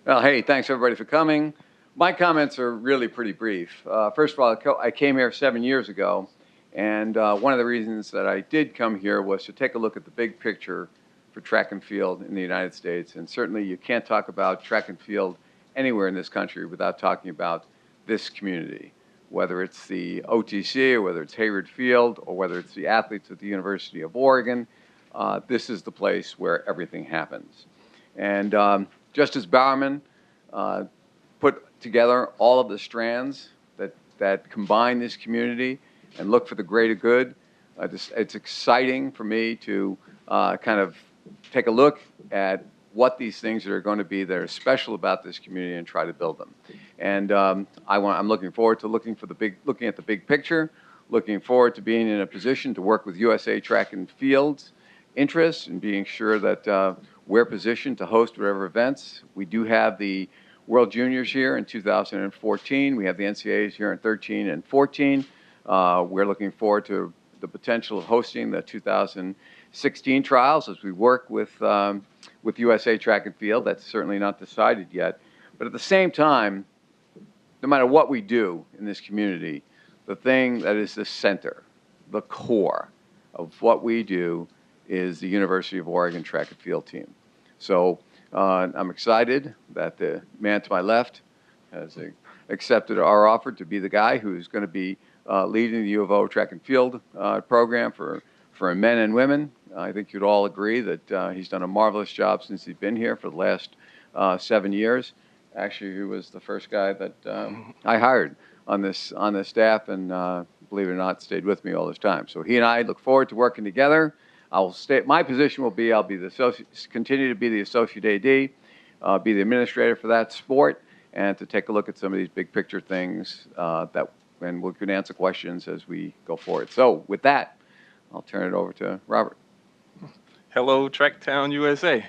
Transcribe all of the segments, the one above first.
Well, hey, thanks everybody for coming. My comments are really pretty brief. First of all, I came here 7 years ago, and one of the reasons that I did come here was to take a look at the big picture for track and field in the United States. And certainly you can't talk about track and field anywhere in this country without talking about this community, whether it's the OTC or whether it's Hayward Field or whether it's the athletes at the University of Oregon. This is the place where everything happens. And Justice Bowerman put together all of the strands that combine this community and look for the greater good. It's exciting for me to kind of take a look at what these things are going to be that are special about this community and try to build them. And I'm looking forward to looking at the big picture, looking forward to being in a position to work with USA Track and Field's interests and being sure that we're positioned to host whatever events. We do have the World Juniors here in 2014. We have the NCAAs here in 13 and 14. We're looking forward to the potential of hosting the 2016 trials as we work with USA Track and Field. That's certainly not decided yet. But at the same time, no matter what we do in this community, the thing that is the center, the core of what we do is the University of Oregon Track and Field team. So I'm excited that the man to my left has accepted our offer to be the guy who's going to be leading the U of O Track and Field program for men and women. I think you'd all agree that he's done a marvelous job since he's been here for the last 7 years. Actually, he was the first guy that I hired on this staff, and believe it or not, stayed with me all this time. So he and I look forward to working together. My position will be, I'll be continue to be the associate AD, be the administrator for that sport, and to take a look at some of these big picture things and we can answer questions as we go forward. So with that, I'll turn it over to Robert. Hello, Tracktown, USA.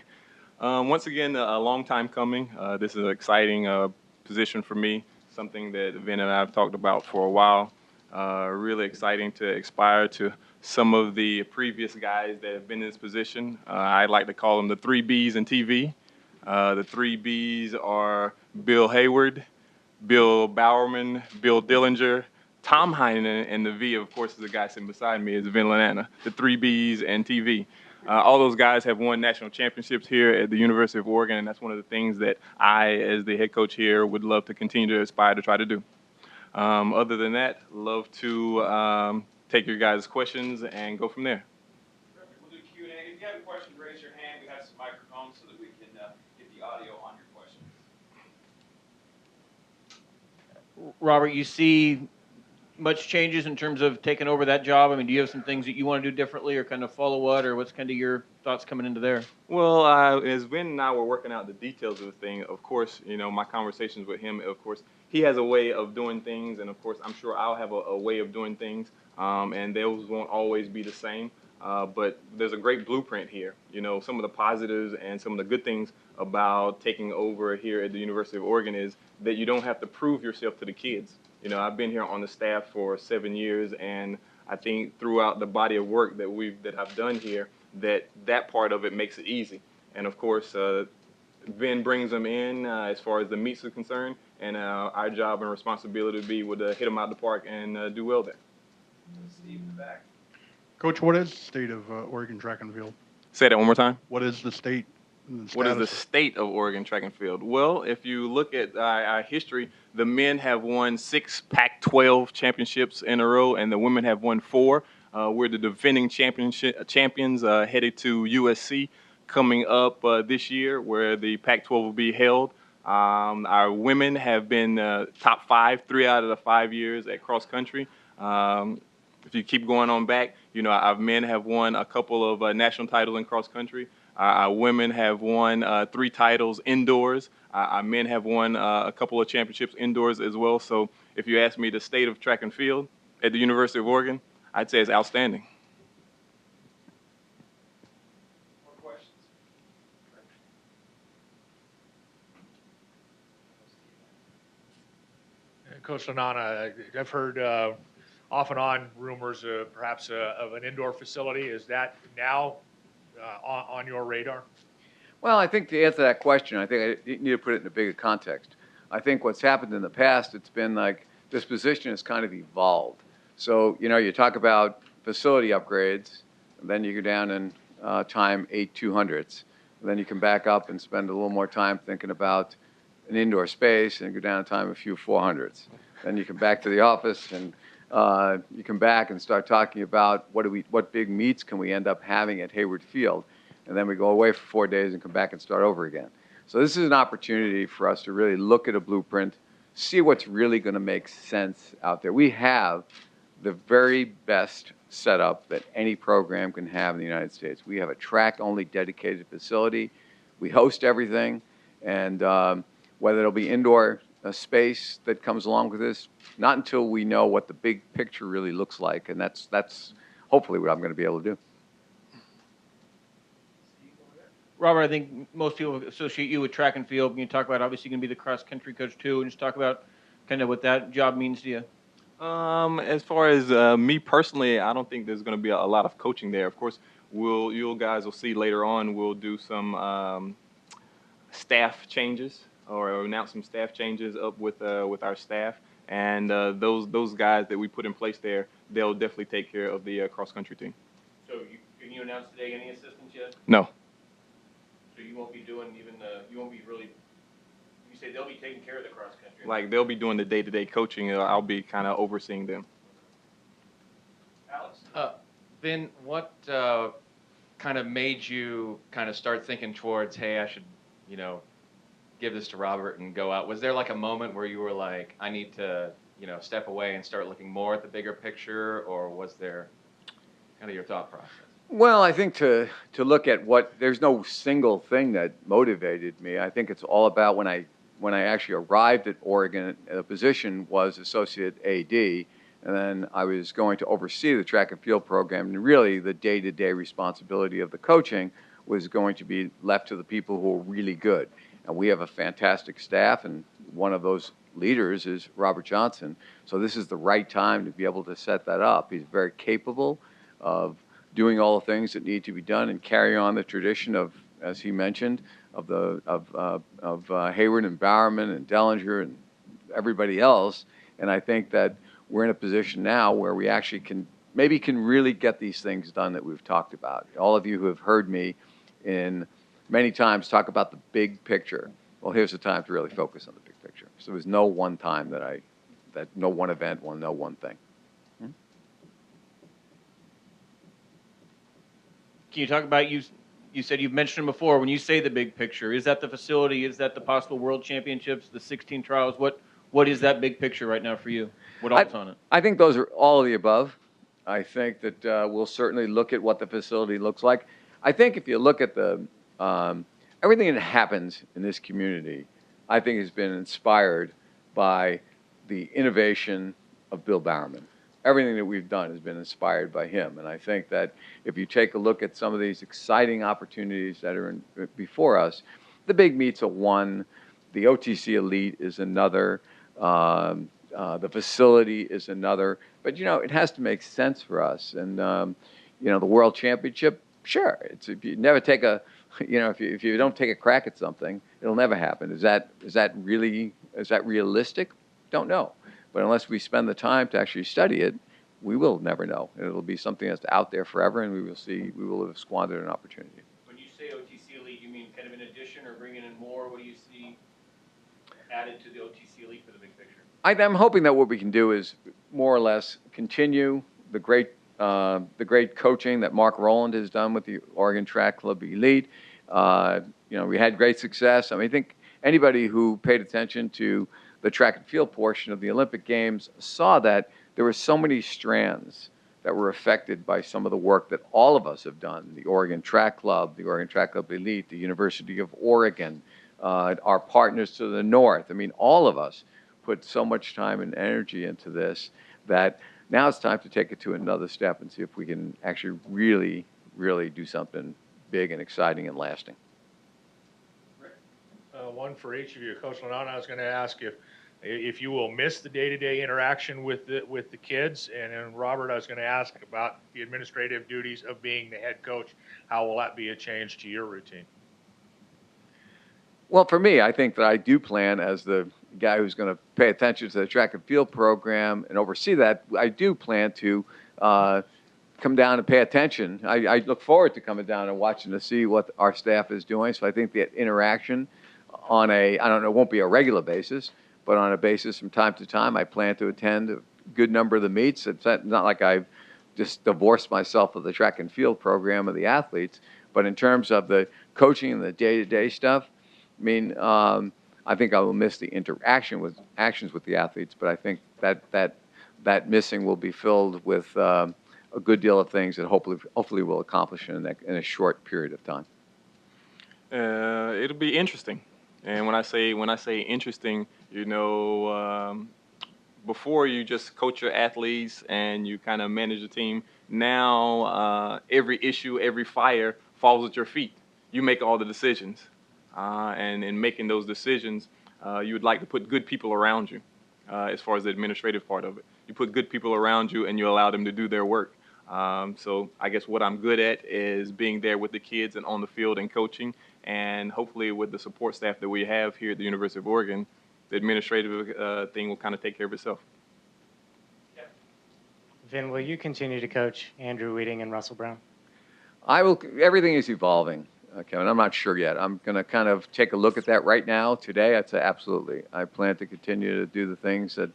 Once again, a long time coming. This is an exciting position for me, something that Vin and I have talked about for a while. Really exciting to aspire to some of the previous guys that have been in this position. I like to call them the 3 Bs in TV. The 3 Bs are Bill Hayward, Bill Bowerman, Bill Dillinger, Tom Heinen, and the V, of course, is the guy sitting beside me, is Vin Lanana, the 3 Bs and TV. All those guys have won national championships here at the University of Oregon, and that's one of the things that I, as the head coach here, would love to continue to aspire to try to do. Other than that, love to take your guys' questions and go from there. We'll do Q&A. If you have a question, raise your hand. We have some microphones so that we can get the audio on your questions. Robert, you see much changes in terms of taking over that job? I mean, do you have some things that you want to do differently or kind of follow what, or what's kind of your thoughts coming into there? Well, as Vin and I were working out the details of the thing, of course, you know, my conversations with him, of course, he has a way of doing things, and of course, I'm sure I'll have a way of doing things, and those won't always be the same. But there's a great blueprint here. You know, some of the positives and some of the good things about taking over here at the University of Oregon is that you don't have to prove yourself to the kids. You know, I've been here on the staff for 7 years, and I think throughout the body of work that I've done here, that part of it makes it easy. And of course, Vin brings them in as far as the meets are concerned, and our job and responsibility would be to hit them out the park and do well there. Steve in the back. Coach, what is the state of Oregon track and field? Say that one more time. What is the state? What is the state of Oregon track and field? Well, if you look at our history, the men have won 6 Pac-12 championships in a row, and the women have won 4. We're the defending champions headed to USC coming up this year, where the Pac-12 will be held. Our women have been top 5 3 out of the 5 years at cross country. If you keep going on back, you know, our men have won a couple of national titles in cross country. Our women have won 3 titles indoors. Our men have won a couple of championships indoors as well. So if you ask me the state of track and field at the University of Oregon, I'd say it's outstanding. More questions? Coach Lanana, I've heard off and on rumors perhaps of an indoor facility. Is that now on your radar? Well, I think to answer that question, I think I need to put it in a bigger context. I think what's happened in the past, it's been like this position has kind of evolved. So, you talk about facility upgrades, and then you go down and time 8/200ths. And then you can back up and spend a little more time thinking about an indoor space and go down and time a few 400ths. Then you come back to the office and you come back and start talking about what big meets can we end up having at Hayward Field. And then we go away for 4 days and come back and start over again. So this is an opportunity for us to really look at a blueprint, see what's really going to make sense out there. We have the very best setup that any program can have in the United States. We have a track-only dedicated facility. We host everything, and whether it'll be indoor space that comes along with this, not until we know what the big picture really looks like, and that's hopefully what I'm going to be able to do. Robert, I think most people associate you with track and field. You talk about obviously going to be the cross-country coach too, and just talk about kind of what that job means to you. As far as me personally, I don't think there's going to be a lot of coaching there. Of course, you guys will see later on. We'll do some staff changes or announce some staff changes up with our staff, and those guys that we put in place there, they'll definitely take care of the cross-country team. So can you announce today any assistants yet? No. So you won't be doing you won't be really. You say they'll be taking care of the cross country. Like they'll be doing the day-to-day coaching. I'll be kind of overseeing them. Alex? Vin, what kind of made you kind of start thinking towards, hey, I should, give this to Robert and go out? Was there like a moment where you were like, I need to, step away and start looking more at the bigger picture, or was there kind of your thought process? Well, I think to look at there's no single thing that motivated me. I think it's all about when I actually arrived at Oregon, the position was associate AD, and then I was going to oversee the track and field program, and really the day-to-day responsibility of the coaching was going to be left to the people who are really good. And we have a fantastic staff, and one of those leaders is Robert Johnson. So this is the right time to be able to set that up. He's very capable of doing all the things that need to be done and carry on the tradition of, as he mentioned, of Hayward and Bowerman and Dellinger and everybody else. And I think that we're in a position now where we actually can really get these things done that we've talked about. All of you who have heard me in many times talk about the big picture. Well, here's the time to really focus on the big picture. So there's no one time no one event, no one thing. Can you talk about you said you've mentioned them before. When you say the big picture, is that the facility? Is that the possible world championships, the 16 trials? What is that big picture right now for you? What all's on it? I think those are all of the above. I think that we'll certainly look at what the facility looks like. I think if you look at the everything that happens in this community, I think has been inspired by the innovation of Bill Bowerman. Everything that we've done has been inspired by him. And I think that if you take a look at some of these exciting opportunities that are before us, the big meets are one, the OTC Elite is another, the facility is another. But, it has to make sense for us. And, the World Championship, sure. If you never take if you don't take a crack at something, it'll never happen. Is that realistic? Don't know. But unless we spend the time to actually study it, we will never know. It'll be something that's out there forever, and we will have squandered an opportunity. When you say OTC Elite, you mean kind of an addition or bringing in more? What do you see added to the OTC Elite for the big picture? I'm hoping that what we can do is more or less continue the great coaching that Mark Rowland has done with the Oregon Track Club Elite. We had great success. I think anybody who paid attention to the track and field portion of the Olympic Games saw that there were so many strands that were affected by some of the work that all of us have done. The Oregon Track Club, the Oregon Track Club Elite, the University of Oregon, our partners to the north. All of us put so much time and energy into this that now it's time to take it to another step and see if we can actually really, really do something big and exciting and lasting. One for each of you. Coach Lanana, I was going to ask if you will miss the day-to-day interaction with the kids, and then Robert, I was going to ask about the administrative duties of being the head coach. How will that be a change to your routine? Well, for me, I think that I do plan, as the guy who's going to pay attention to the track and field program and oversee that, I do plan to come down and pay attention. I look forward to coming down and watching to see what our staff is doing. So I think that interaction on I don't know, it won't be a regular basis, but on a basis from time to time, I plan to attend a good number of the meets. It's not like I've just divorced myself of the track and field program of the athletes, but in terms of the coaching and the day-to-day stuff, I mean, I think I will miss the actions with the athletes, but I think that missing will be filled with a good deal of things that hopefully we'll accomplish in a short period of time. It'll be interesting, and when I say interesting, before you just coach your athletes and you kind of manage the team. Now every issue, every fire falls at your feet. You make all the decisions. And in making those decisions, you would like to put good people around you as far as the administrative part of it. You put good people around you and you allow them to do their work. So I guess what I'm good at is being there with the kids and on the field and coaching, and hopefully with the support staff that we have here at the University of Oregon, the administrative thing will kind of take care of itself. Vin, will you continue to coach Andrew Weeding and Russell Brown? I will. Everything is evolving, Kevin. I'm not sure yet. I'm going to kind of take a look at that right now. Today, I'd say absolutely. I plan to continue to do the things that,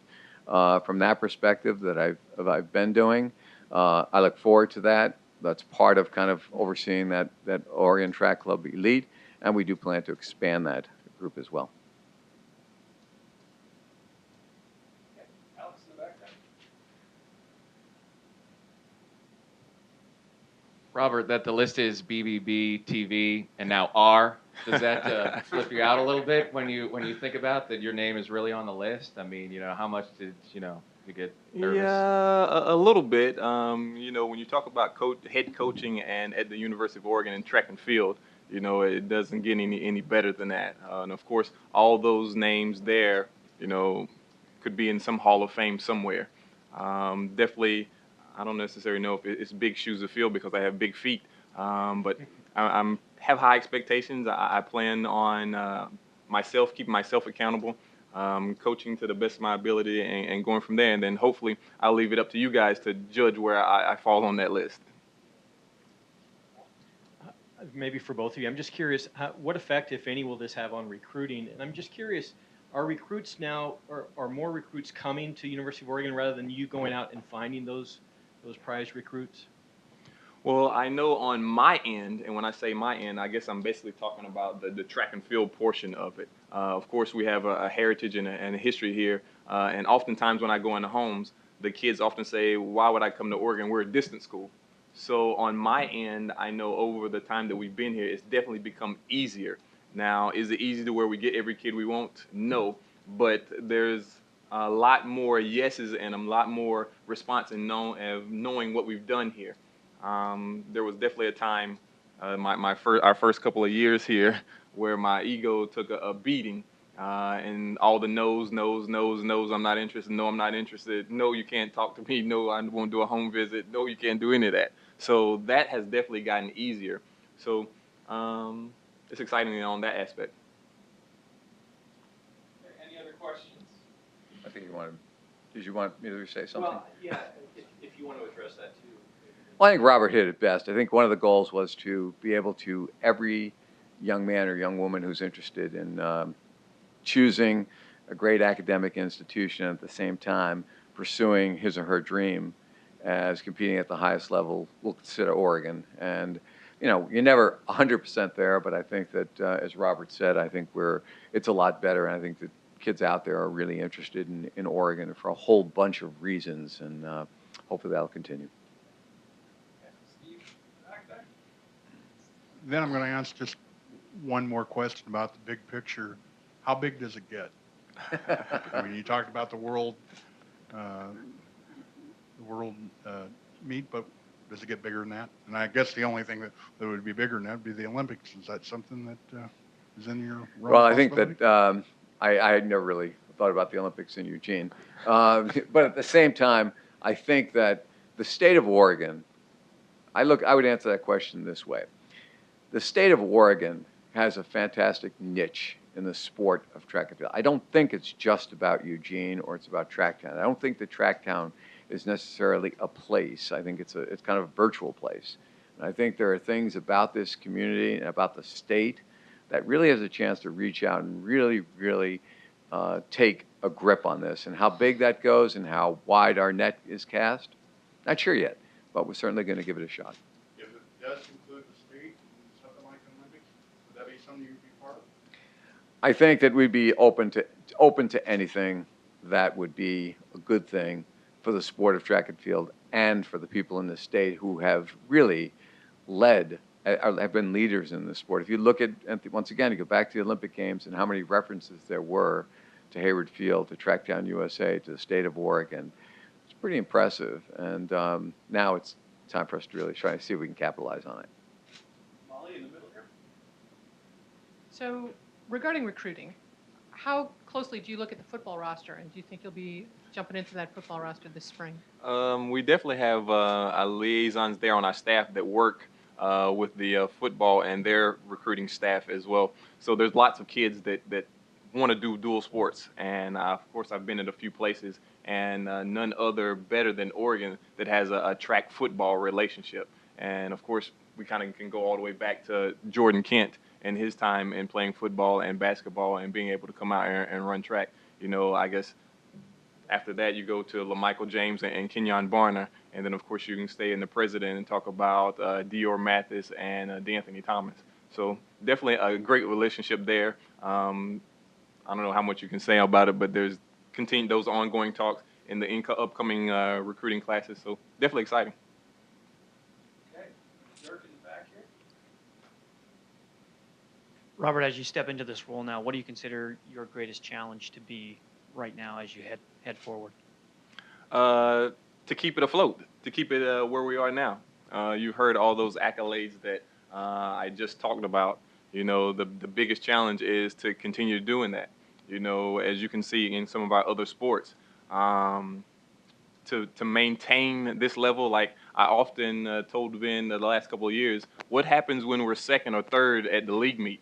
from that perspective, that I've been doing. I look forward to that. That's part of kind of overseeing that Oregon Track Club Elite, and we do plan to expand that group as well. Robert, that the list is BBB, TV, and now R. Does that flip you out a little bit when you think about that your name is really on the list? I mean, how much did you get nervous? Yeah, a little bit. When you talk about head coaching and at the University of Oregon in track and field, it doesn't get any better than that. And of course, all those names there, could be in some Hall of Fame somewhere. Definitely. I don't necessarily know if it's big shoes to fill because I have big feet, but I have high expectations. I plan on keeping myself accountable, coaching to the best of my ability, and going from there. And then hopefully I'll leave it up to you guys to judge where I fall on that list. Maybe for both of you, I'm just curious, what effect, if any, will this have on recruiting? And I'm just curious, are recruits now, are more recruits coming to University of Oregon rather than you going out and finding those prize recruits? Well, I know on my end, and when I say my end, I guess I'm basically talking about the track and field portion of it. Of course, we have a heritage and a history here, and oftentimes when I go into homes, the kids often say, why would I come to Oregon? We're a distance school. So on my end, I know over the time that we've been here, it's definitely become easier. Now, is it easy to where we get every kid we want? No, but there's a lot more yeses and a lot more response in knowing what we've done here. There was definitely a time, our first couple of years here, where my ego took a beating, and all the no's, I'm not interested, no, I'm not interested, no, you can't talk to me, no, I won't do a home visit, no, you can't do any of that. So that has definitely gotten easier. So it's exciting on that aspect. Any other questions? I think did you want me to say something? Well, yeah, if you want to address that too. Well, I think Robert hit it best. I think one of the goals was to be able to, every young man or young woman who's interested in choosing a great academic institution at the same time pursuing his or her dream as competing at the highest level, will consider Oregon. And, you're never 100% there, but I think that, as Robert said, I think it's a lot better, and I think that kids out there are really interested in Oregon for a whole bunch of reasons, and hopefully that'll continue. Then I'm going to ask just one more question about the big picture. How big does it get? I mean, you talked about the world meet, but does it get bigger than that? And I guess the only thing that would be bigger than that would be the Olympics. Is that something that is in your realm? Well, I think that I never really thought about the Olympics in Eugene. But at the same time, I think that the state of Oregon, I would answer that question this way. The state of Oregon has a fantastic niche in the sport of track and field. I don't think it's just about Eugene or it's about Tracktown. I don't think that Tracktown is necessarily a place. I think it's kind of a virtual place. And I think there are things about this community and about the state that really has a chance to reach out and really, really take a grip on this. And how big that goes and how wide our net is cast, not sure yet, but we're certainly going to give it a shot. If it does include the state and something like the Olympics, would that be something you'd be part of? I think that we'd be open to anything that would be a good thing for the sport of track and field and for the people in the state who have really led, have been leaders in the sport. If you look at once again, you go back to the Olympic Games and how many references there were to Hayward Field, to Tracktown USA, to the state of Oregon, it's pretty impressive. And now it's time for us to really try to see if we can capitalize on it. Molly in the middle here. So regarding recruiting, how closely do you look at the football roster, and do you think you'll be jumping into that football roster this spring? We definitely have our liaisons there on our staff that work with the football and their recruiting staff as well. So there's lots of kids that want to do dual sports, and of course I've been at a few places, and none other better than Oregon that has a track football relationship. And of course we kind of can go all the way back to Jordan Kent and his time in playing football and basketball and being able to come out and run track. You know, I guess after that you go to LaMichael James and Kenyon Barner, and then of course you can stay in the president and talk about Dior Mathis and DeAnthony Thomas. So definitely a great relationship there. I don't know how much you can say about it, but there's those ongoing talks in the upcoming recruiting classes. So definitely exciting. Okay. Dirk in the back here. Robert, as you step into this role now, what do you consider your greatest challenge to be right now as you head forward? To keep it afloat, to keep it where we are now. You heard all those accolades that I just talked about. You know, the biggest challenge is to continue doing that. You know, as you can see in some of our other sports, to maintain this level, like I often told Vin the last couple of years, what happens when we're second or third at the league meet?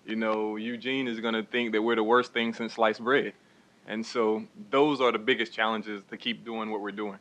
You know, Eugene is going to think that we're the worst thing since sliced bread. And so those are the biggest challenges to keep doing what we're doing.